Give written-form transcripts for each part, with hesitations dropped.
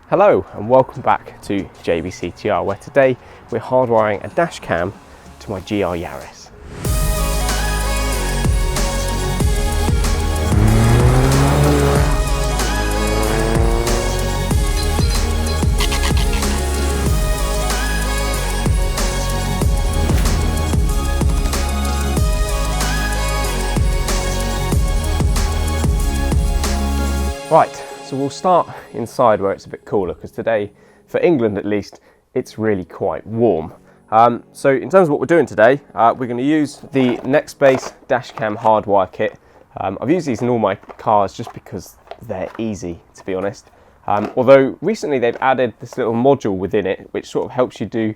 Hello and welcome back to JBCTR, where today we're hardwiring a dash cam to my GR Yaris. Right, so we'll start inside where it's a bit cooler, because today, for England at least, it's really quite warm. So in terms of what we're doing today, we're going to use the Nextbase dashcam hardwire kit. I've used these in all my cars just because they're easy, to be honest. Although recently they've added this little module within it, which sort of helps you do,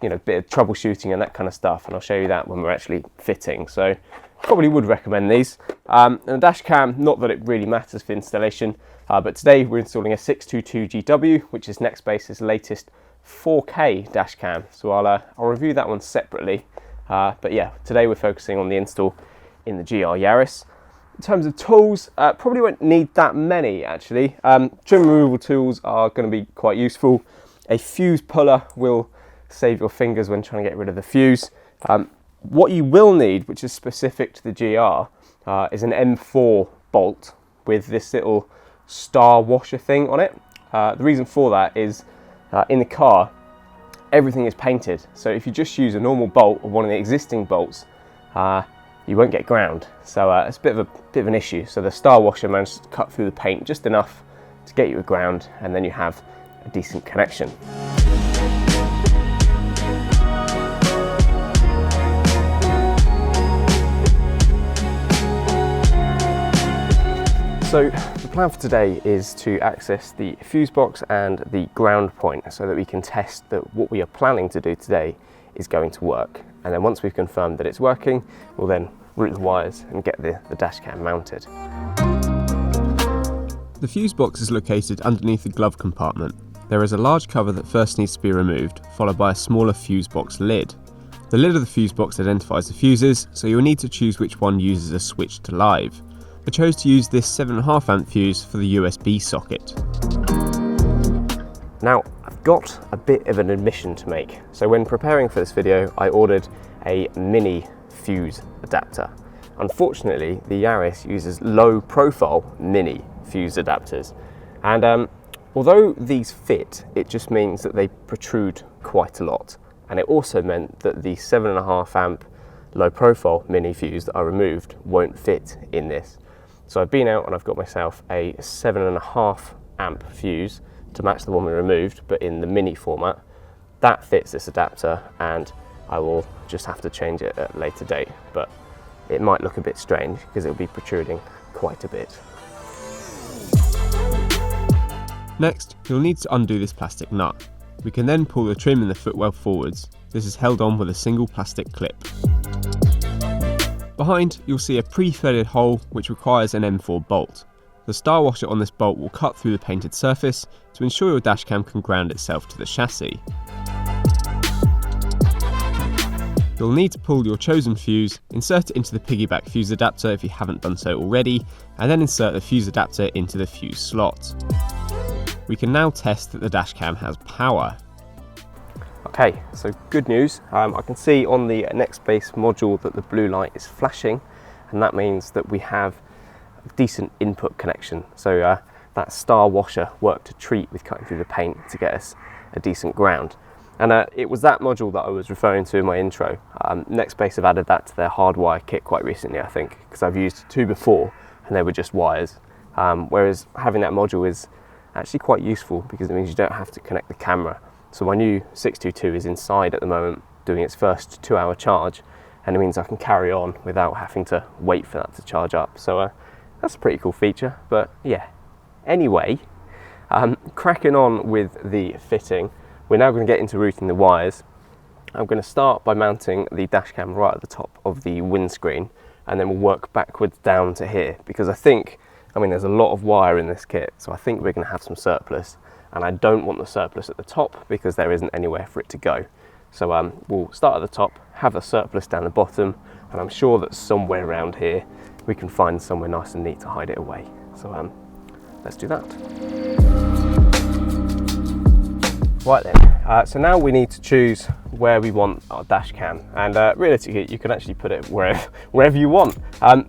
a bit of troubleshooting and that kind of stuff. And I'll show you that when we're actually fitting. So probably would recommend these. And the dash cam, not that it really matters for installation, but today we're installing a 622GW, which is Nextbase's latest 4K dash cam. So I'll review that one separately. But yeah, today we're focusing on the install in the GR Yaris. In terms of tools, probably won't need that many actually. Trim removal tools are going to be quite useful. A fuse puller will save your fingers when trying to get rid of the fuse. What you will need, which is specific to the GR, is an M4 bolt with this little star washer thing on it. The reason for that is in the car, everything is painted. So if you just use a normal bolt or one of the existing bolts, you won't get ground. So it's a bit of an issue. So the star washer manages to cut through the paint just enough to get you a ground, and then you have a decent connection. So the plan for today is to access the fuse box and the ground point so that we can test that what we are planning to do today is going to work. And then once we've confirmed that it's working, we'll then route the wires and get the dash cam mounted. The fuse box is located underneath the glove compartment. There is a large cover that first needs to be removed, followed by a smaller fuse box lid. The lid of the fuse box identifies the fuses, so you'll need to choose which one uses a switch to live. I chose to use this 7.5 amp fuse for the USB socket. Now, I've got a bit of an admission to make. So when preparing for this video, I ordered a mini fuse adapter. Unfortunately, the Yaris uses low profile mini fuse adapters. And although these fit, it just means that they protrude quite a lot. And it also meant that the 7.5 amp low profile mini fuse that I removed won't fit in this. So I've been out and I've got myself a 7.5 amp fuse to match the one we removed, but in the mini format. That fits this adapter, and I will just have to change it at a later date, but it might look a bit strange because it'll be protruding quite a bit. Next, you'll need to undo this plastic nut. We can then pull the trim in the footwell forwards. This is held on with a single plastic clip. Behind, you'll see a pre-threaded hole which requires an M4 bolt. The star washer on this bolt will cut through the painted surface to ensure your dashcam can ground itself to the chassis. You'll need to pull your chosen fuse, insert it into the piggyback fuse adapter if you haven't done so already, and then insert the fuse adapter into the fuse slot. We can now test that the dashcam has power. Okay, so good news. I can see on the Nextbase module that the blue light is flashing, and that means that we have a decent input connection. So that star washer worked a treat with cutting through the paint to get us a decent ground. And it was that module that I was referring to in my intro. Nextbase have added that to their hardwire kit quite recently, I think, because I've used two before and they were just wires. Whereas having that module is actually quite useful because it means you don't have to connect the camera. So my new 622 is inside at the moment doing its first 2-hour charge, and it means I can carry on without having to wait for that to charge up. So that's a pretty cool feature, but yeah. Anyway, cracking on with the fitting, we're now going to get into routing the wires. I'm going to start by mounting the dashcam right at the top of the windscreen, and then we'll work backwards down to here, because there's a lot of wire in this kit, so I think we're going to have some surplus. And I don't want the surplus at the top because there isn't anywhere for it to go. So we'll start at the top, have a surplus down the bottom, and I'm sure that somewhere around here we can find somewhere nice and neat to hide it away. So let's do that. Right then, so now we need to choose where we want our dash cam, and realistically you can actually put it wherever you want.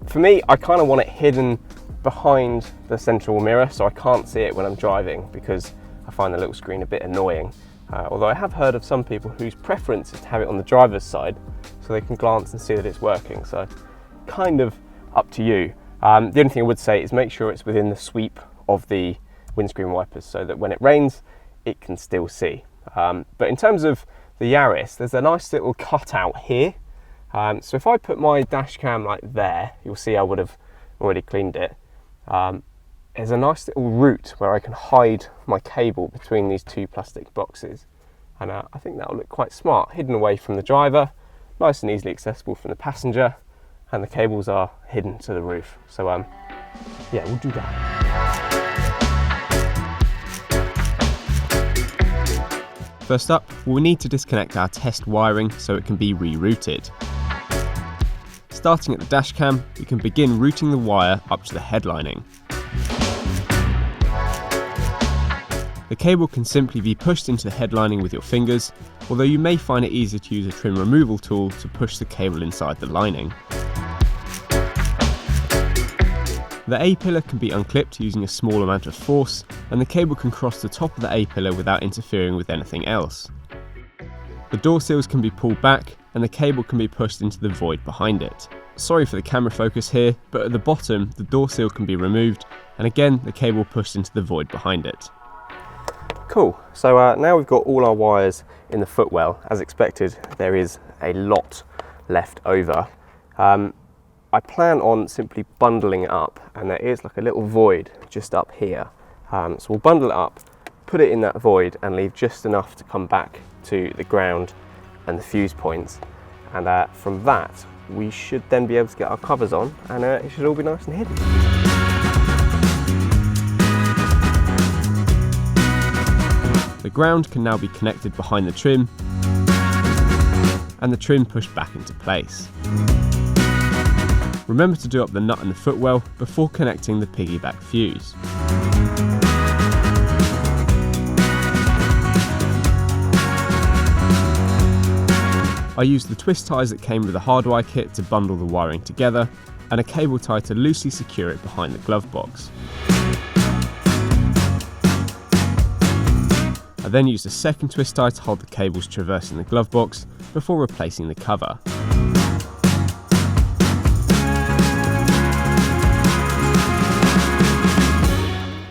For me, I kind of want it hidden behind the central mirror so I can't see it when I'm driving, because I find the little screen a bit annoying. Although I have heard of some people whose preference is to have it on the driver's side so they can glance and see that it's working, so kind of up to you. The only thing I would say is make sure it's within the sweep of the windscreen wipers so that when it rains it can still see. But in terms of the Yaris, there's a nice little cutout here. So if I put my dash cam like there, you'll see I would have already cleaned it. There's a nice little route where I can hide my cable between these two plastic boxes. And I think that'll look quite smart, hidden away from the driver, nice and easily accessible from the passenger, and the cables are hidden to the roof. So yeah, we'll do that. First up, we'll need to disconnect our test wiring so it can be rerouted. Starting at the dashcam, we can begin routing the wire up to the headlining. The cable can simply be pushed into the headlining with your fingers, although you may find it easier to use a trim removal tool to push the cable inside the lining. The A-pillar can be unclipped using a small amount of force, and the cable can cross the top of the A-pillar without interfering with anything else. The door seals can be pulled back, and the cable can be pushed into the void behind it. Sorry for the camera focus here, but at the bottom the door seal can be removed, and again the cable pushed into the void behind it. Cool, so now we've got all our wires in the footwell. As expected, there is a lot left over. I plan on simply bundling it up, and there is like a little void just up here. So we'll bundle it up, put it in that void, and leave just enough to come back to the ground and the fuse points. And from that, we should then be able to get our covers on, and it should all be nice and hidden. The ground can now be connected behind the trim, and the trim pushed back into place. Remember to do up the nut and the footwell before connecting the piggyback fuse. I used the twist ties that came with the hardwire kit to bundle the wiring together, and a cable tie to loosely secure it behind the glove box. I then used a second twist tie to hold the cables traversing the glove box before replacing the cover.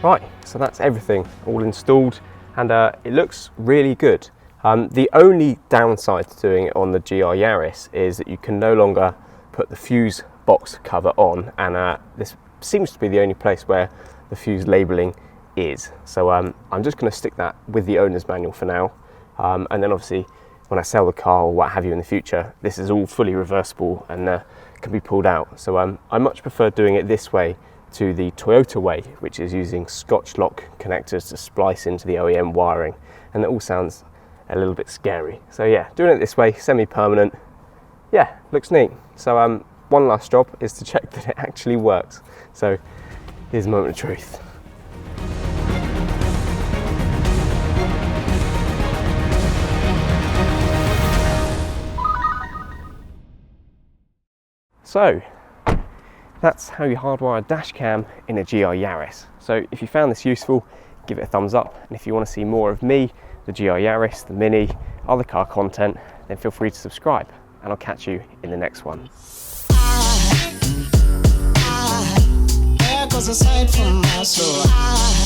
Right, so that's everything all installed, and it looks really good. The only downside to doing it on the GR Yaris is that you can no longer put the fuse box cover on, and this seems to be the only place where the fuse labelling is. So I'm just going to stick that with the owner's manual for now, and then obviously when I sell the car or what have you in the future, this is all fully reversible and can be pulled out. So I much prefer doing it this way to the Toyota way, which is using Scotch lock connectors to splice into the OEM wiring, and it all sounds a little bit scary. So yeah, doing it this way, semi-permanent, yeah, looks neat. So one last job is to check that it actually works. So here's a moment of truth. So that's how you hardwire a dash cam in a GR Yaris. So if you found this useful, give it a thumbs up, and if you want to see more of me, the GR Yaris, the Mini, other car content, then feel free to subscribe, and I'll catch you in the next one. There goes a sight from my soul.